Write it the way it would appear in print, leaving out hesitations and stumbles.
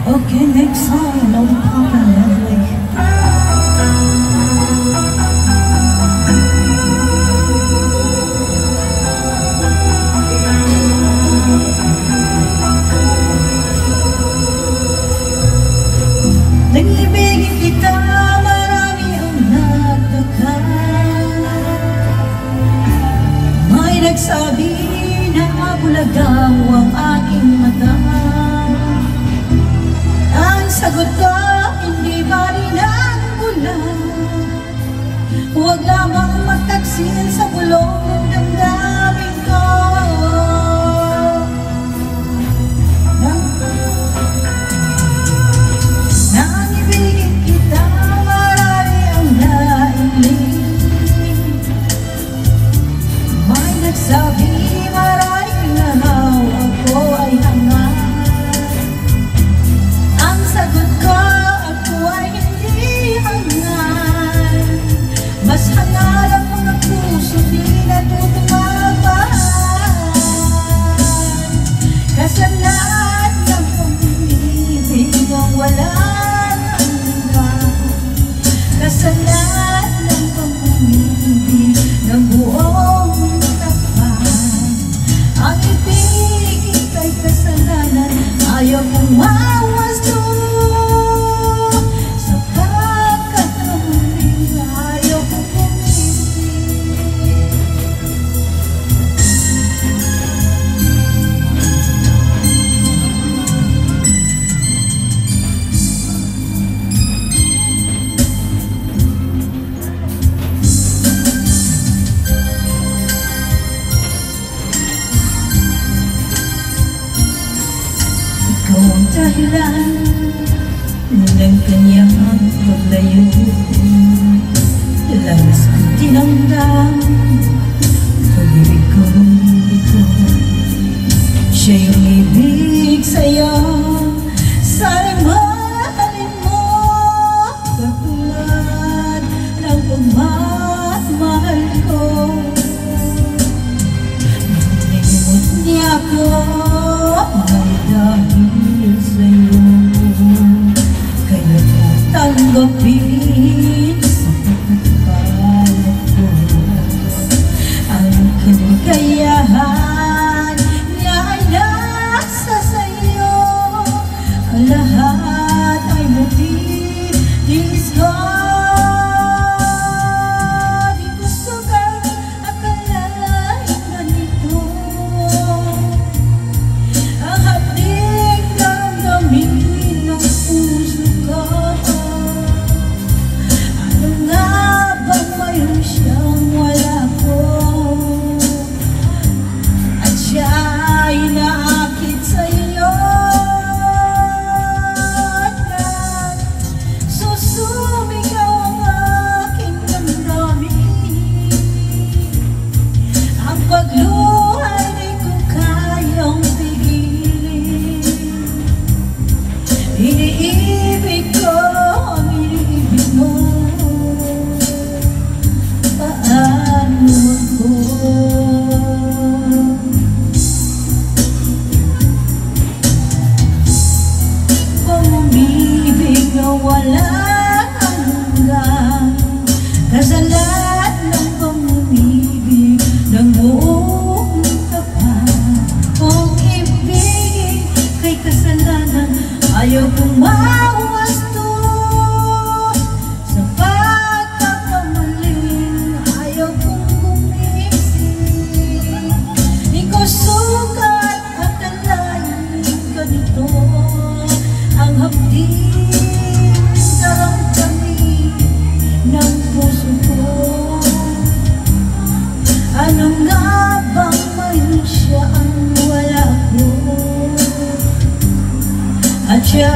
Okay, next song, Love Papa Lovely. Nag-ibigin kita, marami ang nagtaka. May nagsabi na bulaga ang aking mata. Ang sagot ko, hindi ba rin ang bula? Huwag lamang magtaksil sa bulong ng damdamin ko. Nang ibigin kita, marami ang nailing. May nagsabi, maraming nahaw, ako ay hangat. Ang sagot ko, ako ay hindi hangat. Mas hangat ang mga puso, di natutumabaan. Kasalanan ng pag-ibig ang walang hanggan. Kasalanan ng pag-ibig ng buong tapat. Ang ibig ika'y kasalanan, ayaw kong mawasto. Sa pagkakahuli, ayaw kong pumisip. Ikaw ang dahilan ng kanyang paglayo. Lalas kong tinamdam, pag-ibig ko. Siya yung ibig sa'yo, sana'y mahalin mo. Katulad ng pagmamahal ko. Nalimot niya ako dahil sa'yo, kaya't tanggapin sa pagkapalat ko ang kaligayahan niya ay nasa sa'yo. Ang lahat ay matitis ko. Di gusto kang akalain ganito. Ang hapdik damdamin ng puso ko. Ano nga bang mayroon siyang wala ko? At siya ay naakit sa'yo. Susumigaw ang aking damdamin. Ang pagluha di ko kayang pigilin. Iniibig ko ang iniibig mo. Paano ako? Kung umibig na walang hanggan, kasalat ng pag-umibig ng buong tapat. Kung ibig kay kasalanan, ayaw kong mawasto. Sa pagkakamaling, ayaw kong gumising. Di ko sukat at alayin ganito ang hapdik daramdamin ng puso ko. Ano nga bang mayroon siya ang wala ko? At siya